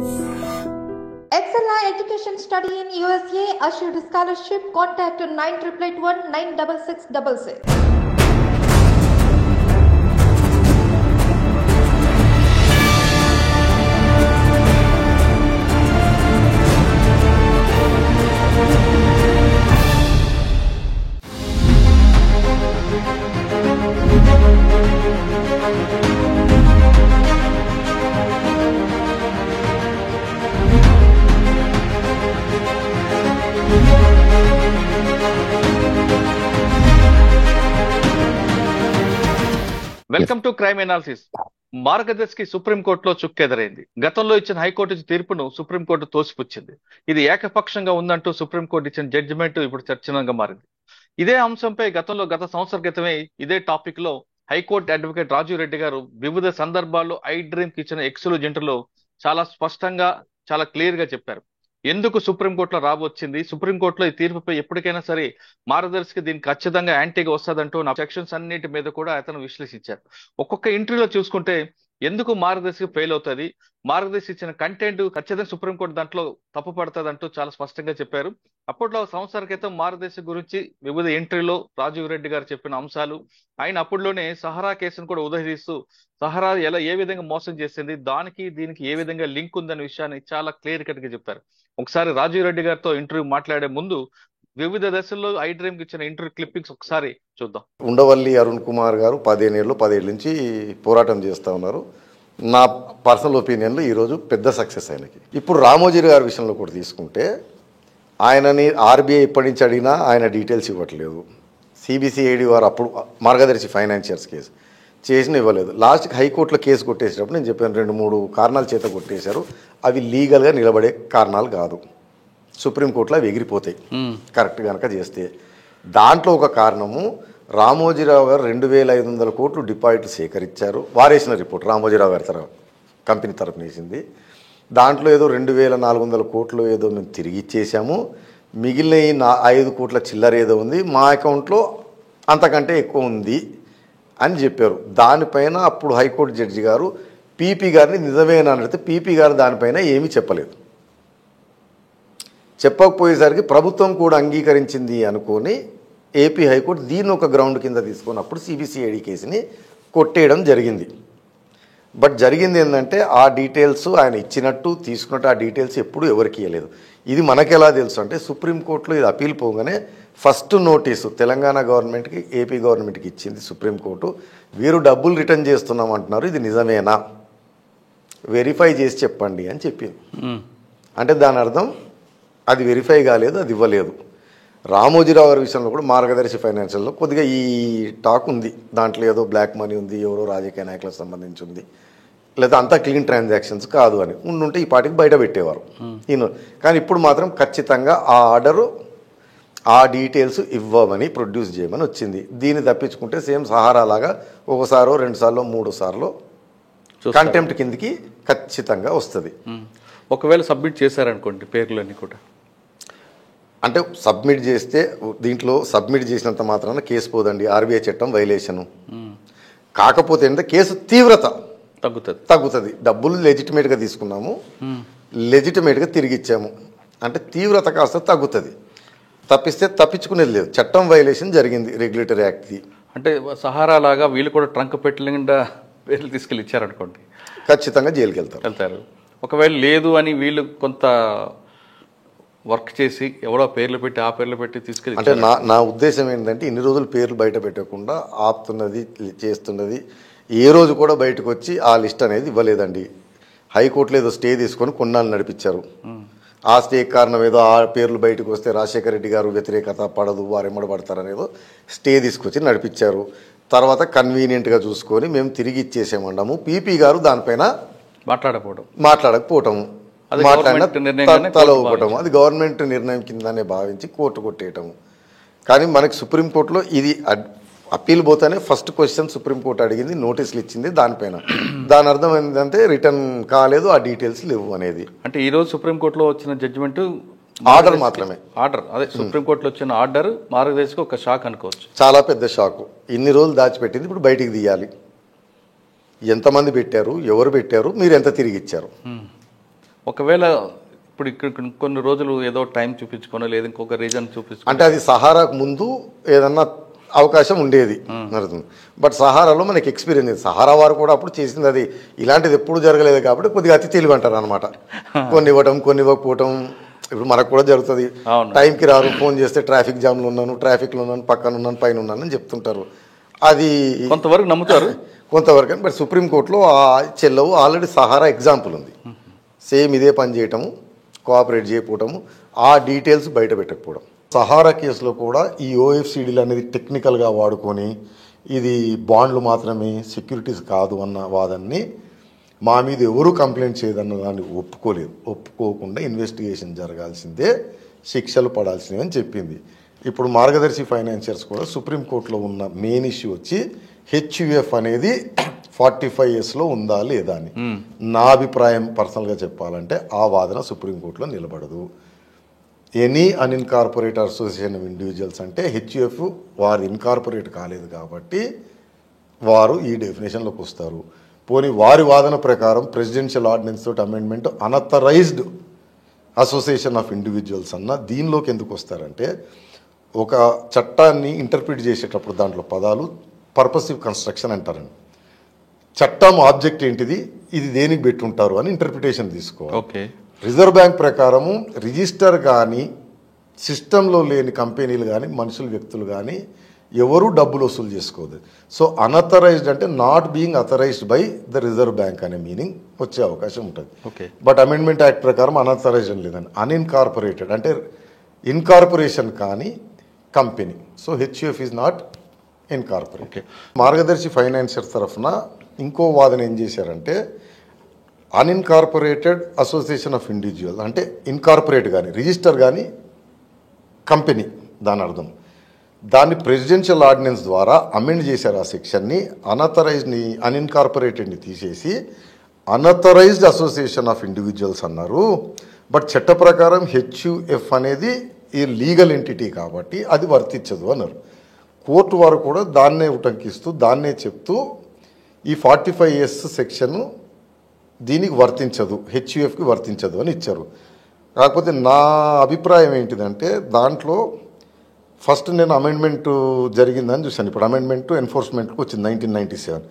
Excella Education Study in USA assured scholarship. Contact 9881 96666. Welcome to crime analysis. మార్గదర్శికి సుప్రీంకోర్టులో చుక్కెదురైంది. గతంలో ఇచ్చిన హైకోర్టు తీర్పును సుప్రీంకోర్టు తోసిపుచ్చింది. ఇది ఏకపక్షంగా ఉందంటూ సుప్రీంకోర్టు ఇచ్చిన జడ్జిమెంట్ ఇప్పుడు చర్చనీయంగా మారింది. ఇదే అంశంపై గత సంవత్సర క్రితమే ఇదే టాపిక్ లో హైకోర్టు అడ్వకేట్ రాజీవ్ రెడ్డి గారు వివిధ సందర్భాల్లో ఐ డ్రీమ్ కి ఇచ్చిన ఎక్స్క్లూజెంట్లో చాలా స్పష్టంగా చాలా క్లియర్ గా చెప్పారు ఎందుకు సుప్రీంకోర్టులో రాబోచ్చింది. సుప్రీంకోర్టులో ఈ తీర్పుపై ఎప్పటికైనా సరే మార్గదర్శికి దీనికి ఖచ్చితంగా యాంటీగా వస్తుందంటూ నా సెక్షన్స్ అన్నిటి మీద కూడా అతను విశ్లేషించారు. ఒక్కొక్క ఇంటర్వ్యూలో చూసుకుంటే ఎందుకు మార్గదర్శికి ఫెయిల్ అవుతుంది, మార్గదర్శి ఇచ్చిన కంటెంట్ ఖచ్చితంగా సుప్రీంకోర్టు దాంట్లో తప్పు పడుతుంది అంటూ చాలా స్పష్టంగా చెప్పారు. అప్పట్లో సంవత్సరాల క్రితం మార్గదర్శి గురించి వివిధ ఎంట్రీలో రాజీవ్ రెడ్డి గారు చెప్పిన అంశాలు, ఆయన అప్పుడులోనే సహరా కేసును కూడా ఉదహరిస్తూ సహరా ఏ విధంగా మోసం చేసింది, దానికి దీనికి ఏ విధంగా లింక్ ఉందనే విషయాన్ని చాలా క్లియర్ కట్ గా చెప్పారు. ఒకసారి రాజీవ్ రెడ్డి గారితో ఇంటర్వ్యూ మాట్లాడే ముందు వివిధ దశల్లో ఐ డ్రీమ్ కి ఇచ్చిన ఇంటర్వ్యూ క్లిప్పింగ్స్ ఒకసారి చూద్దాం. ఉండవల్లి అరుణ్ కుమార్ గారు 15 నుంచి పోరాటం చేస్తూ ఉన్నారు. నా పర్సనల్ ఒపీనియన్లో ఈరోజు పెద్ద సక్సెస్ ఆయనకి. ఇప్పుడు రామోజీ గారి విషయంలో కూడా తీసుకుంటే ఆయనని ఆర్బీఐ ఎప్పటి నుంచి అడిగినా ఆయన డీటెయిల్స్ ఇవ్వట్లేదు. సిబిసిఐడి వారు అప్పుడు మార్గదర్శి ఫైనాన్షియర్స్ కేసు చేసిన ఇవ్వలేదు. లాస్ట్కి హైకోర్టులో కేసు కొట్టేసేటప్పుడు నేను చెప్పాను 2-3 కారణాల చేత కొట్టేశారు. అవి లీగల్గా నిలబడే కారణాలు కాదు, సుప్రీంకోర్టులో అవి ఎగిరిపోతాయి కరెక్ట్ కనుక చేస్తే. దాంట్లో ఒక కారణము రామోజీరావు గారు 2500 కోట్లు డిపాజిట్లు సేకరించారు. వారేసిన రిపోర్ట్ రామోజీరావు గారి కంపెనీ తరఫున వేసింది. దాంట్లో ఏదో 2400 కోట్లు ఏదో మేము తిరిగి ఇచ్చేసాము, మిగిలిన 5 కోట్ల చిల్లర ఏదో ఉంది, మా అకౌంట్లో అంతకంటే ఎక్కువ ఉంది అని చెప్పారు. దానిపైన అప్పుడు హైకోర్టు జడ్జి గారు పీపీ గారిని నిజమేనా అడిగితే పీపీ గారు దానిపైన ఏమీ చెప్పలేదు. చెప్పకపోయేసరికి ప్రభుత్వం కూడా అంగీకరించింది అనుకొని ఏపీ హైకోర్టు దీన్ని ఒక గ్రౌండ్ కింద తీసుకున్నప్పుడు సిబిసిఐడి కేసుని కొట్టేయడం జరిగింది. బట్ జరిగింది ఏంటంటే ఆ డీటెయిల్స్ ఆయన ఇచ్చినట్టు తీసుకున్నట్టు ఆ డీటెయిల్స్ ఎప్పుడు ఎవరికి ఇవ్వలేదు. ఇది మనకెలా తెలుసు అంటే సుప్రీంకోర్టులో ఇది అపీల్ పోగానే ఫస్ట్ నోటీసు తెలంగాణ గవర్నమెంట్కి ఏపీ గవర్నమెంట్కి ఇచ్చింది సుప్రీంకోర్టు. వీరు డబ్బులు రిటర్న్ చేస్తున్నాం అంటున్నారు, ఇది నిజమేనా వెరిఫై చేసి చెప్పండి అని చెప్పింది. అంటే దాని అర్థం అది వెరిఫై కాలేదు, అది ఇవ్వలేదు. రామోజీరావు గారి విషయంలో కూడా మార్గదర్శి ఫైనాన్షియల్లో కొద్దిగా ఈ టాక్ ఉంది, దాంట్లో ఏదో బ్లాక్ మనీ ఉంది, ఎవరో రాజకీయ నాయకులకు సంబంధించి ఉంది, లేదా అంతా క్లీన్ ట్రాన్సాక్షన్స్ కాదు అని ఉండుంటే ఈ పాటికి బయట పెట్టేవారు ఈయన. కానీ ఇప్పుడు మాత్రం ఖచ్చితంగా ఆ ఆర్డరు ఆ డీటెయిల్స్ ఇవ్వమని ప్రొడ్యూస్ చేయమని వచ్చింది. దీన్ని తప్పించుకుంటే సేమ్ సహారా లాగా ఒకసారో 2 సార్లు 3 సార్లు కంటెంప్ట్ కిందికి ఖచ్చితంగా వస్తుంది. ఒకవేళ సబ్మిట్ చేశారనుకోండి పేర్లన్నీ కూడా, అంటే సబ్మిట్ చేస్తే దీంట్లో సబ్మిట్ చేసినంత మాత్రాన కేసు పోదండి, ఆర్బీఐ చట్టం వైలేషను. కాకపోతే ఏంటంటే కేసు తీవ్రత తగ్గుతుంది. డబ్బులు లెజిటిమేట్గా తీసుకున్నాము, లెజిటిమేట్గా తిరిగి ఇచ్చాము అంటే తీవ్రత కాస్త తగ్గుతుంది. తప్పిస్తే తప్పించుకునేది లేదు, చట్టం వైలేషన్ జరిగింది రెగ్యులేటరీ యాక్ట్కి. అంటే సహారా లాగా వీళ్ళు కూడా ట్రంక్ పెట్టలేకుండా పేర్లు తీసుకెళ్ళి ఇచ్చారనుకోండి ఖచ్చితంగా జైలుకి వెళ్తారు. ఒకవేళ లేదు అని వీళ్ళు కొంత వర్క్ చేసి ఎవరో పేర్లు పెట్టి ఆ పేర్లు పెట్టి తీసుకెళ్ళి, అంటే నా ఉద్దేశం ఏంటంటే ఇన్ని రోజులు పేర్లు బయట పెట్టకుండా ఆపుతున్నది చేస్తున్నది, ఏ రోజు కూడా బయటకు వచ్చి ఆ లిస్ట్ అనేది ఇవ్వలేదండి. హైకోర్టులో ఏదో స్టే తీసుకొని కొన్నాళ్ళు నడిపించారు. ఆ స్టే కారణం ఏదో ఆ పేర్లు బయటకు వస్తే రాజశేఖర రెడ్డి గారు వ్యతిరేకత పడదు, వారు ఎమ్మడబడతారనేదో స్టే తీసుకొచ్చి నడిపించారు. తర్వాత కన్వీనియంట్గా చూసుకొని మేము తిరిగి ఇచ్చేసామన్నాము. పీపీ గారు దానిపైన మాట్లాడకపోవటము, తలవటము, అది గవర్నమెంట్ నిర్ణయం కిందనే భావించి కోర్టు కొట్టేయటము. కానీ మనకి సుప్రీంకోర్టులో ఇది అప్పీల్ పోతానే ఫస్ట్ క్వశ్చన్ సుప్రీంకోర్టు అడిగింది, నోటీసులు ఇచ్చింది దానిపైన. దాని అర్థం ఏంటంటే రిటర్న్ కాలేదు, ఆ డీటెయిల్స్ లేవు అనేది. అంటే ఈ రోజు సుప్రీంకోర్టులో వచ్చిన జడ్జిమెంట్ ఆర్డర్ మాత్రమే, అదే సుప్రీంకోర్టులో వచ్చిన ఆర్డర్ మార్గదర్శికి ఒక షాక్ అనుకోవచ్చు, చాలా పెద్ద షాక్. ఇన్ని రోజులు దాచిపెట్టింది ఇప్పుడు బయటికి తీయాలి. ఎంతమంది పెట్టారు, ఎవరు పెట్టారు, మీరు ఎంత తిరిగి ఇచ్చారు. ఒకవేళ ఇప్పుడు ఇక్కడ కొన్ని రోజులు ఏదో టైం చూపించుకోనో లేదా ఇంకొక రీజన్ చూపించుకో అంటే అది సహారాకు ముందు ఏదన్నా అవకాశం ఉండేది అర్థం. బట్ సహారాలో మనకి ఎక్స్పీరియన్స్ ఉంది. సహారా వారు కూడా అప్పుడు చేసింది అది ఇలాంటిది ఎప్పుడు జరగలేదు కాబట్టి కొద్దిగా అతి తెలివి అంటారు అనమాట. కొన్ని ఇవ్వటం కొన్ని ఇవ్వకపోవటం ఇప్పుడు మనకు కూడా జరుగుతుంది. టైంకి రారు, ఫోన్ చేస్తే ట్రాఫిక్ జామ్లో ఉన్నాను, ట్రాఫిక్లో ఉన్నాను, పక్కన ఉన్నాను, పైన ఉన్నాను అని చెప్తుంటారు. అది కొంతవరకు నమ్ముతారు కొంతవరకు అని. బట్ సుప్రీంకోర్టులో ఆ చెల్లవు ఆల్రెడీ సహారా ఎగ్జాంపుల్ ఉంది. సేమ్ ఇదే పని చేయటము, కోఆపరేట్ చేయకపోవటము, ఆ డీటెయిల్స్ బయట పెట్టకపోవడం. సహారా కేసులో కూడా ఈ ఓఎఫ్సిడీలు అనేది టెక్నికల్గా వాడుకొని ఇది బాండ్లు మాత్రమే సెక్యూరిటీస్ కాదు అన్న వాదాన్ని మా మీద ఎవరు కంప్లైంట్ చేయదన్న దాన్ని ఒప్పుకోలేదు. ఒప్పుకోకుండా ఇన్వెస్టిగేషన్ జరగాల్సిందే, శిక్షలు పడాల్సినవి అని చెప్పింది. ఇప్పుడు మార్గదర్శి ఫైనాన్షియర్స్ కూడా సుప్రీంకోర్టులో ఉన్న మెయిన్ ఇష్యూ వచ్చి హెచ్యుఎఫ్ అనేది 45 ఉందా లేదా అని. నా అభిప్రాయం పర్సనల్గా చెప్పాలంటే ఆ వాదన సుప్రీంకోర్టులో నిలబడదు. ఎనీ అన్ఇన్కార్పొరేట్ అసోసియేషన్ ఆఫ్ ఇండివిజువల్స్ అంటే హెచ్యుఎఫ్ వారు ఇన్కార్పొరేట్ కాలేదు కాబట్టి వారు ఈ డెఫినేషన్లోకి వస్తారు. పోనీ వారి వాదన ప్రకారం ప్రెసిడెన్షియల్ ఆర్డినెన్స్ తోటి amendment unauthorised association of individuals అన్న దీనిలోకి ఎందుకు వస్తారంటే ఒక చట్టాన్ని ఇంటర్ప్రిట్ చేసేటప్పుడు దాంట్లో పదాలు పర్పసివ్ కన్స్ట్రక్షన్ అంటారండి. చట్టం ఆబ్జెక్ట్ ఏంటిది, ఇది దేనికి పెట్టుంటారు అని ఇంటర్ప్రిటేషన్ తీసుకోవాలి. ఓకే. రిజర్వ్ బ్యాంక్ ప్రకారము రిజిస్టర్ కానీ సిస్టంలో లేని కంపెనీలు కానీ మనుషులు వ్యక్తులు కానీ ఎవరు డబ్బులు వసూలు చేసుకోదు. సో అనథరైజ్డ్ అంటే not being authorised by the reserve bank అనే మీనింగ్ వచ్చే అవకాశం ఉంటుంది. ఓకే. బట్ అమెండ్మెంట్ యాక్ట్ ప్రకారం అనథరైజ్డ్ అని లేదండి. అన్ఇన్కార్పొరేటెడ్ అంటే ఇన్కార్పొరేషన్ కానీ company. So HUF is not incorporate. Margadarsi financiers తరఫున ఇంకో వాదన ఏం చేశారంటే అన్ఇన్కార్పొరేటెడ్ అసోసియేషన్ ఆఫ్ ఇండివిజువల్ అంటే ఇన్కార్పొరేట్ కానీ రిజిస్టర్ కానీ కంపెనీ దాని అర్థం. దాన్ని ప్రెసిడెన్షియల్ ఆర్డినెన్స్ ద్వారా అమెండ్ చేశారు. ఆ సెక్షన్ని అనథరైజ్డ్ని అన్ఇన్కార్పొరేటెడ్ని తీసేసి అనథరైజ్డ్ అసోసియేషన్ ఆఫ్ ఇండివిజువల్స్ అన్నారు. బట్ చట్ట ప్రకారం హెచ్యుఎఫ్ అనేది ఈ లీగల్ ఎంటిటీ కాబట్టి అది వర్తించదు అన్నారు. కోర్టు వారు కూడా దాన్నే ఉటంకిస్తూ దాన్నే చెప్తూ ఈ 45S సెక్షన్ దీనికి వర్తించదు, హెచ్యుఎఫ్కి వర్తించదు అని ఇచ్చారు. కాకపోతే నా అభిప్రాయం ఏంటిదంటే దాంట్లో ఫస్ట్ నేను అమెండ్మెంట్ జరిగిందని చూశాను. ఇప్పుడు అమెండ్మెంట్ ఎన్ఫోర్స్మెంట్కి వచ్చింది 1997.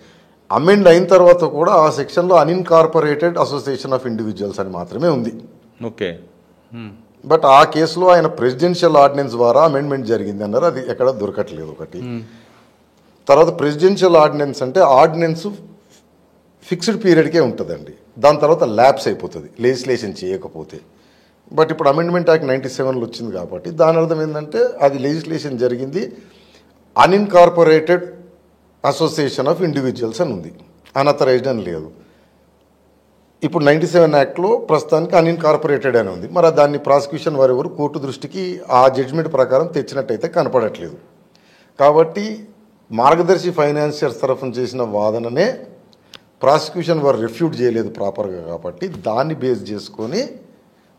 అమెండ్ అయిన తర్వాత కూడా ఆ సెక్షన్లో అన్ఇన్కార్పొరేటెడ్ అసోసియేషన్ ఆఫ్ ఇండివిజువల్స్ అని మాత్రమే ఉంది. ఓకే. బట్ ఆ కేసులో ఆయన ప్రెసిడెన్షియల్ ఆర్డినెన్స్ ద్వారా అమెండ్మెంట్ జరిగింది అన్నారు. అది ఎక్కడ దొరకట్లేదు ఒకటి. తర్వాత ప్రెసిడెన్షియల్ ఆర్డినెన్స్ అంటే ఆర్డినెన్స్ ఫిక్స్డ్ పీరియడ్కే ఉంటుందండి, దాని తర్వాత ల్యాప్స్ అయిపోతుంది లెజిస్లేషన్ చేయకపోతే. బట్ ఇప్పుడు అమెండ్మెంట్ యాక్ట్ 97లో వచ్చింది కాబట్టి దాని అర్థం ఏంటంటే అది లెజిస్లేషన్ జరిగింది అన్ఇన్కార్పొరేటెడ్ అసోసియేషన్ ఆఫ్ ఇండివిజువల్స్ అని ఉంది, అనథరైజ్డ్ అని లేదు. ఇప్పుడు 97 యాక్ట్లో ప్రస్తుతానికి అన్ఇన్కార్పొరేటెడ్ అని ఉంది. మరి దాన్ని ప్రాసిక్యూషన్ వారు ఎవరు కోర్టు దృష్టికి ఆ జడ్జిమెంట్ ప్రకారం తెచ్చినట్టయితే కనపడట్లేదు. కాబట్టి మార్గదర్శి ఫైనాన్షియర్స్ తరఫున చేసిన వాదననే ప్రాసిక్యూషన్ వారు రిఫ్యూట్ చేయలేదు ప్రాపర్గా, కాబట్టి దాన్ని బేస్ చేసుకొని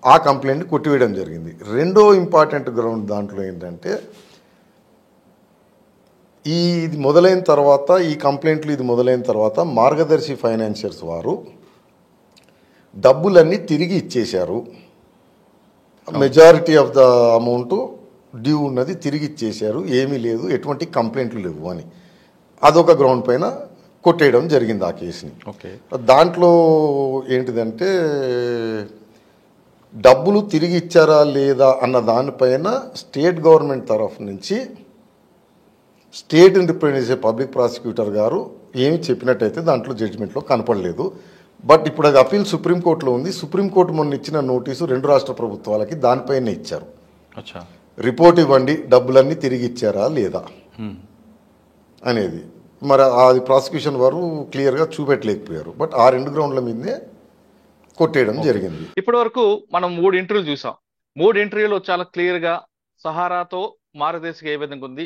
ఆ కంప్లైంట్ని కొట్టివేయడం జరిగింది. రెండో ఇంపార్టెంట్ గ్రౌండ్ దాంట్లో ఏంటంటే ఇది మొదలైన తర్వాత ఈ కంప్లైంట్లు ఇది మొదలైన తర్వాత మార్గదర్శి ఫైనాన్షియర్స్ వారు డబ్బులన్నీ తిరిగి ఇచ్చేశారు. Majority of the amount due ఉన్నది తిరిగి ఇచ్చేశారు, ఏమీ లేదు, ఎటువంటి కంప్లైంట్లు లేవు అని అదొక గ్రౌండ్ పైన కొట్టేయడం జరిగింది ఆ కేసుని. ఓకే. దాంట్లో ఏంటిదంటే డబ్బులు తిరిగి ఇచ్చారా లేదా అన్న దానిపైన స్టేట్ గవర్నమెంట్ తరఫు నుంచి స్టేట్ని రిప్రజెంట్ చేసే పబ్లిక్ ప్రాసిక్యూటర్ గారు ఏమి చెప్పినట్టయితే దాంట్లో జడ్జిమెంట్లో కనపడలేదు. బట్ ఇప్పుడు అది అపీల్ సుప్రీంకోర్టులో ఉంది. సుప్రీంకోర్టు మొన్న ఇచ్చిన నోటీసు 2 రాష్ట్ర ప్రభుత్వాలకి దానిపైనే ఇచ్చారు. రిపోర్ట్ ఇవ్వండి, డబ్బులన్నీ తిరిగి ఇచ్చారా లేదా అనేది. మరి అది ప్రాసిక్యూషన్ వారు క్లియర్గా చూపెట్టలేకపోయారు. బట్ ఆ 2 గ్రౌండ్ల మీదే కొట్టేయడం జరిగింది. ఇప్పటి వరకు మనం 3 ఇంటర్వ్యూలు చూసాం. 3 ఇంటర్వ్యూలో చాలా క్లియర్గా సహారాతో మార్గదర్శికి ఏ విధంగా ఉంది,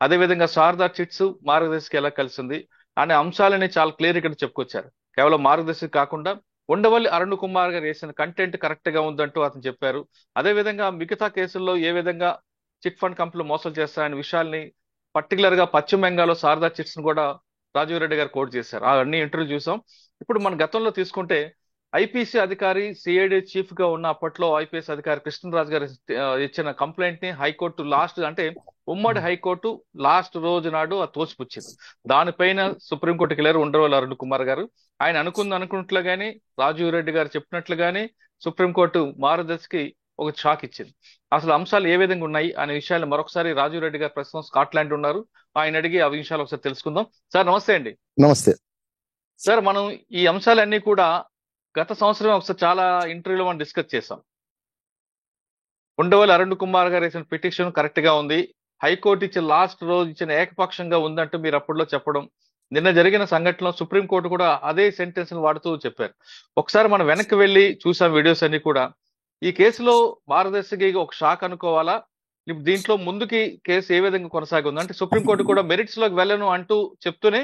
అదేవిధంగా శారదా చిట్స్ మార్గదర్శికి ఎలా కలిసింది అనే అంశాలని చాలా క్లియర్ ఇక్కడ చెప్పుకొచ్చారు. కేవలం మార్గదర్శి కాకుండా ఉండవల్లి అరుణ్ కుమార్ గారు వేసిన కంటెంట్ కరెక్ట్ గా ఉందంటూ అతను చెప్పారు. అదేవిధంగా మిగతా కేసుల్లో ఏ విధంగా చిట్ ఫండ్ కంపెనీలు మోసాలు చేస్తాయనే విషయాల్ని పర్టికులర్ గా పశ్చిమ బెంగాల్లో శారదా చిట్స్ ను కూడా రాజీవ్ రెడ్డి గారు కోట్ చేశారు. అవన్నీ ఇంటర్వ్యూ చూసాం. ఇప్పుడు మన గతంలో తీసుకుంటే ఐపీసీ అధికారి సిఐడి చీఫ్ గా ఉన్న అప్పట్లో ఐపీఎస్ అధికారి కృష్ణరాజు గారు ఇచ్చిన కంప్లైంట్ ని హైకోర్టు లాస్ట్ అంటే ఉమ్మడి హైకోర్టు లాస్ట్ రోజు నాడు తోసిపుచ్చింది. దానిపైన సుప్రీంకోర్టుకి వెళ్ళారు ఉండవల్లి అరుణ్ కుమార్ గారు. ఆయన అనుకున్నట్లుగానే రాజీవ్ రెడ్డి గారు చెప్పినట్లుగానే సుప్రీంకోర్టు మార్గదర్శికి ఒక షాక్ ఇచ్చింది. అసలు అంశాలు ఏ విధంగా ఉన్నాయి అనే విషయాలు మరొకసారి రాజీవ్ రెడ్డి గారు ప్రస్తుతం స్కాట్లాండ్ ఉన్నారు, ఆయన అడిగి ఆ విషయాలు ఒకసారి తెలుసుకుందాం. సార్ నమస్తే అండి. నమస్తే సార్, మనం ఈ అంశాలన్నీ కూడా గత సంవత్సరం ఒకసారి చాలా ఇంటర్వ్యూలో మనం డిస్కస్ చేసాం. ఉండవల్లి అరుణ్ కుమార్ గారు వేసిన పిటిషన్ కరెక్ట్ గా ఉంది, హైకోర్టు ఇచ్చిన లాస్ట్ రోజు ఇచ్చిన ఏకపక్షంగా ఉందంటూ మీరు అప్పట్లో చెప్పడం, నిన్న జరిగిన సంఘటనలో సుప్రీంకోర్టు కూడా అదే సెంటెన్స్ వాడుతూ చెప్పారు. ఒకసారి మనం వెనక్కి వెళ్ళి చూసాం వీడియోస్ అన్ని కూడా. ఈ కేసులో మార్గదర్శికి ఒక షాక్ అనుకోవాలా? ఇప్పుడు దీంట్లో ముందుకి కేసు ఏ విధంగా కొనసాగుంది అంటే సుప్రీంకోర్టు కూడా మెరిట్స్ లోకి వెళ్ళను అంటూ చెప్తూనే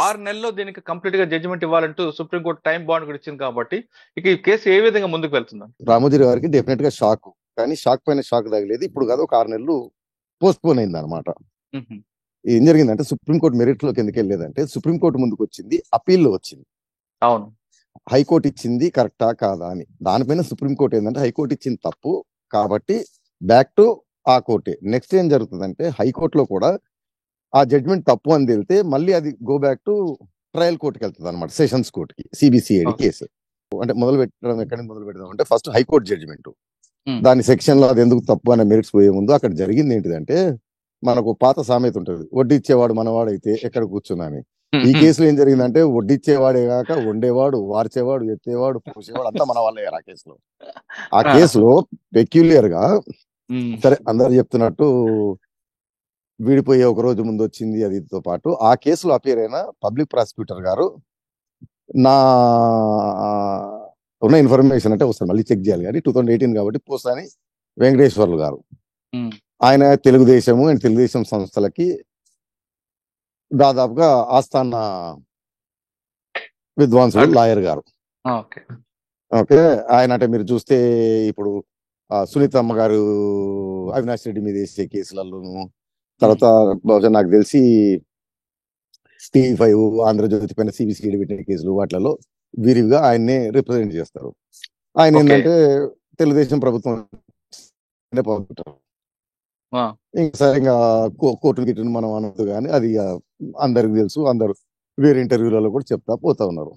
6 నెలల్లో దీనికి కంప్లీట్ గా జడ్జిమెంట్ ఇవ్వాలంటూ సుప్రీంకోర్టు టైం బాండ్ కూడా ఇచ్చింది కాబట్టి ఇక ఈ కేసు ఏ విధంగా ముందుకు వెళ్తుంది? రామోజీరావు గారికి డెఫినెట్ గా షాక్, కానీ షాక్ పైన షాక్ తగిలేదు. ఇప్పుడు కాదు, ఒక 6 నెలలు పోస్ట్ పోన్ అయింది అనమాట. ఏం జరిగిందంటే సుప్రీంకోర్టు మెరిట్ లోకి ఎందుకు వెళ్ళలేదంటే సుప్రీంకోర్టు ముందుకు వచ్చింది అప్పీల్లో వచ్చింది. అవును, హైకోర్టు ఇచ్చింది కరెక్టా కాదా అని. దానిపైన సుప్రీంకోర్టు ఏంటంటే హైకోర్టు ఇచ్చింది తప్పు కాబట్టి బ్యాక్ టు ఆ కోర్టే. నెక్స్ట్ ఏం జరుగుతుందంటే హైకోర్టులో కూడా ఆ జడ్జ్మెంట్ తప్పు అని తెలితే మళ్ళీ అది గో బ్యాక్ టు ట్రయల్ కోర్టుకి వెళ్తుంది అనమాట, సెషన్స్ కోర్టుకి, సిబిసిఐడి కేసు. అంటే మొదలు పెట్టడం ఎక్కడి నుంచి మొదలు పెడదాం అంటే ఫస్ట్ హైకోర్టు జడ్జిమెంట్, దాని సెక్షన్ లో అది ఎందుకు తప్పు అనే మెరిట్స్ పోయే ముందు అక్కడ జరిగింది ఏంటిదంటే మనకు పాత సామెత ఉంటుంది, వడ్డిచ్చేవాడు మనవాడైతే ఎక్కడ కూర్చున్నాని. ఈ కేసులో ఏం జరిగిందంటే వడ్డిచ్చేవాడే కాక వండేవాడు, వార్చేవాడు, ఎత్తేవాడు, పూసేవాడు అంతా మన వాళ్ళే ఆ కేసులో. ఆ కేసులో పెక్యులియర్ గా సరే అందరు చెప్తున్నట్టు విడిపోయే ఒక రోజు ముందు వచ్చింది అదితో పాటు ఆ కేసులో అపేర్ అయిన పబ్లిక్ ప్రాసిక్యూటర్ గారు నా ఉన్న ఇన్ఫర్మేషన్ అంటే ఒకసారి మళ్ళీ చెక్ చేయాలి కానీ 2018 కాబట్టి పోసాని వెంకటేశ్వర్లు గారు, ఆయన తెలుగుదేశము అండ్ తెలుగుదేశం సంస్థలకి దాదాపుగా ఆస్థాన విద్వాంసుడు, లాయర్ గారు. ఓకే, ఆయన అంటే మీరు చూస్తే ఇప్పుడు సునీతమ్మ గారు అవినాష్ రెడ్డి మీద వేసే కేసులలోను, తర్వాత బహుశా నాకు తెలిసి T5 ఆంధ్రజ్యోతి పైన సిబిసిఐడి పెట్టిన కేసులు వాటిలలో విరివిగా ఆయన్నే రిప్రజెంట్ చేస్తారు. ఆయన ఏంటంటే తెలుగుదేశం ప్రభుత్వం ఇంకా సరే ఇంకా కోర్టులు గిట్టును మనం అనొద్దు కానీ అది అందరికి తెలుసు, అందరు వేరే ఇంటర్వ్యూలలో కూడా చెప్తా పోతా ఉన్నారు.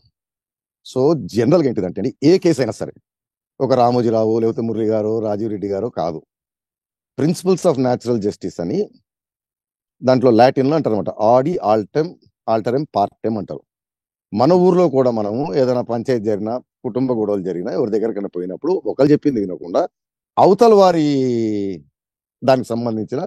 సో జనరల్ గా ఏంటిదంటే అండి, ఏ కేసు అయినా సరే ఒక రామోజీరావు లేకపోతే మురళి గారు, రాజీవ్ రెడ్డి గారు కాదు, ప్రిన్సిపల్స్ ఆఫ్ న్యాచురల్ జస్టిస్ అని దాంట్లో లాటిన్ లో అంటారు అనమాట, ఆడి ఆల్టెమ్ పార్టెమ్ అంటారు. మన ఊర్లో కూడా మనము ఏదైనా పంచాయతీ జరిగినా, కుటుంబ గొడవలు జరిగినా, ఎవరి దగ్గరకైనా పోయినప్పుడు ఒకరు చెప్పింది వినకుండా అవతల వారి దానికి సంబంధించిన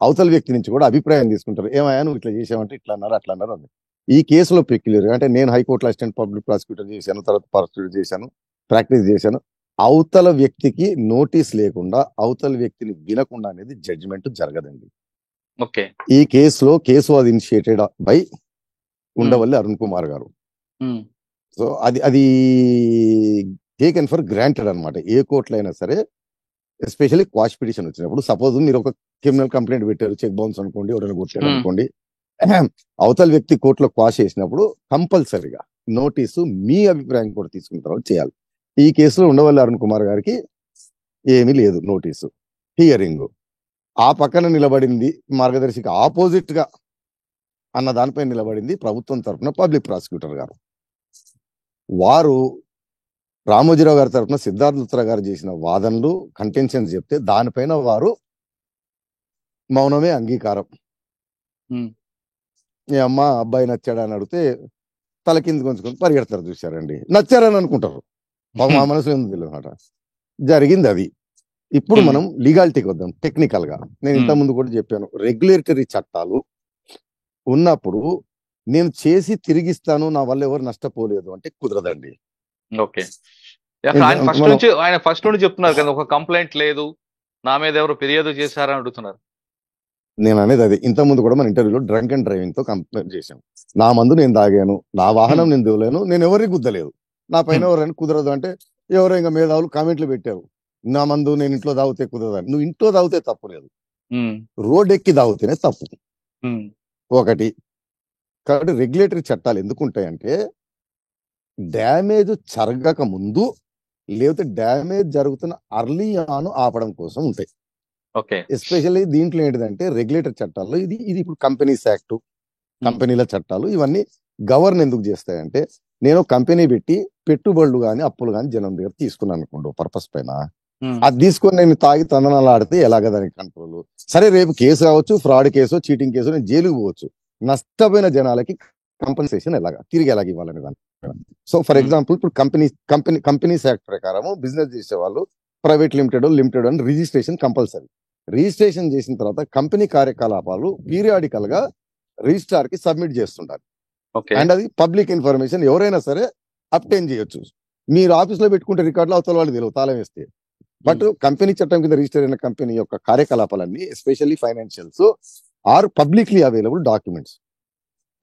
అవతల వ్యక్తి నుంచి కూడా అభిప్రాయం తీసుకుంటారు. ఏమయ్యా నువ్వు ఇట్లా చేసావంటే ఇట్లా అన్నారు అట్లా అన్నారు అని. ఈ కేసులో పెక్యులర్ అంటే నేను హైకోర్టులో అసిస్టెంట్ పబ్లిక్ ప్రాసిక్యూటర్ చేశాను, తర్వాత ప్రాసిక్యూటర్ చేశాను, ప్రాక్టీస్ చేశాను. అవతల వ్యక్తికి నోటీస్ లేకుండా అవతల వ్యక్తిని వినకుండా అనేది జడ్జిమెంట్ జరగదండి. ఓకే, ఈ కేసులో case was initiated by Undavalli Arun Kumar గారు. సో అది టేకెన్ ఫర్ గ్రాంటెడ్ అనమాట. ఏ కోర్టులో అయినా సరే, ఎస్పెషల్లీ క్వాష్ పిటిషన్ వచ్చినప్పుడు, సపోజ్ మీరు ఒక క్రిమినల్ కంప్లైంట్ పెట్టారు, చెక్ బౌన్స్ అనుకోండి, ఎవరైనా కొట్టారు అనుకోండి, అవతల వ్యక్తి కోర్టులో క్వాష్ చేసినప్పుడు కంపల్సరీగా నోటీసు మీ అభిప్రాయం కూడా తీసుకున్న తర్వాత చేయాలి. ఈ కేసులో ఉండవల్లి అరుణ్ కుమార్ గారికి ఏమీ లేదు నోటీసు, హియరింగ్. ఆ పక్కన నిలబడింది మార్గదర్శికి ఆపోజిట్ గా అన్న దానిపై నిలబడింది ప్రభుత్వం తరఫున పబ్లిక్ ప్రాసిక్యూటర్ గారు. వారు రామోజీరావు గారి తరఫున సిద్ధార్థ లుత్రా గారు చేసిన వాదనలు, కంటెన్షన్స్ చెప్తే దానిపైన వారు మౌనమే అంగీకారం. ఏ అమ్మ అబ్బాయి నచ్చాడని అడిగితే తల కింద కొంచుకొని పరిగెడతారు. చూశారండి, నచ్చారని అనుకుంటారు, మా మనసు ఎందుకు తెలియదు అనమాట. జరిగింది అది. ఇప్పుడు మనం లీగాలిటీకి వద్దాం. టెక్నికల్ గా నేను ఇంత ముందు కూడా చెప్పాను, రెగ్యులేటరీ చట్టాలు ఉన్నప్పుడు నేను చేసి తిరిగిస్తాను, నా వల్ల ఎవరు నష్టపోలేదు అంటే కుదరదండి. ఓకే, ఆయన ఫస్ట్ నుంచి చెప్తున్నారు కదా, ఒక కంప్లైంట్ లేదు, నా మీద ఎవరు ఫిర్యాదు చేశారని అడుగుతున్నారు. నేను అనేది అది. ఇంత ముందు కూడా మన ఇంటర్వ్యూలో డ్రంక్ అండ్ డ్రైవింగ్ తో కంప్లైంట్ చేశాను. నా మందు నేను తాగాను, నా వాహనం నేను దిగలేను, నేను ఎవరికి గుద్దలేదు, నా పైన ఎవరైనా కుదరదు అంటే ఎవరో ఇంకా మేధావులు కామెంట్లు పెట్టారు, నా మందు నేను ఇంట్లో తాగితే కుదరదు. నువ్వు ఇంట్లో తాగితే తప్పు లేదు, రోడ్ ఎక్కి తాగితేనే తప్పు ఒకటి. కాబట్టి రెగ్యులేటరీ చట్టాలు ఎందుకు ఉంటాయంటే డ్యామేజ్ జరగక ముందు లేకపోతే డ్యామేజ్ జరుగుతున్న అర్లీ ఆన్ ఆపడం కోసం ఉంటాయి. ఓకే. ఎస్పెషల్లీ దీంట్లో ఏంటిదంటే రెగ్యులేటర్ చట్టాల్లో ఇది ఇది ఇప్పుడు కంపెనీస్ యాక్ట్, కంపెనీల చట్టాలు ఇవన్నీ గవర్న్ ఎందుకు చేస్తాయంటే, నేను కంపెనీ పెట్టి పెట్టుబడులు కానీ అప్పులు కానీ జనం దగ్గర తీసుకున్నాను అనుకోండి పర్పస్ పైన, అది తీసుకొని నేను తాగి తందనాలు ఆడితే ఎలాగ దానికి కంట్రోల్? సరే రేపు కేసు కావచ్చు, ఫ్రాడ్ కేసు, చీటింగ్ కేసు, నేను జైలుకు పోవచ్చు. నష్టపోయిన జనాలకి కంపెన్సేషన్ తిరిగి ఎలాగ ఇవ్వాలని దాని. సో ఫర్ ఎగ్జాంపుల్ ఇప్పుడు కంపెనీస్ యాక్ట్ ప్రకారం బిజినెస్ చేసే వాళ్ళు ప్రైవేట్ లిమిటెడ్ అని రిజిస్ట్రేషన్ కంపల్సరీ. రిజిస్ట్రేషన్ చేసిన తర్వాత కంపెనీ కార్యకలాపాలు పీరియాడికల్ గా రిజిస్ట్రార్ కి సబ్మిట్ చేస్తుంటారు. అండ్ అది పబ్లిక్ ఇన్ఫర్మేషన్, ఎవరైనా సరే అప్టైన్ చేయొచ్చు. మీరు ఆఫీస్ లో పెట్టుకుంటే రికార్డులు అవతల వాళ్ళు తెలియదు తాళం వేస్తే. బట్ కంపెనీ చట్టం కింద రిజిస్టర్ అయిన కంపెనీ యొక్క కార్యకలాపాలన్నీ especially financials are publicly available documents.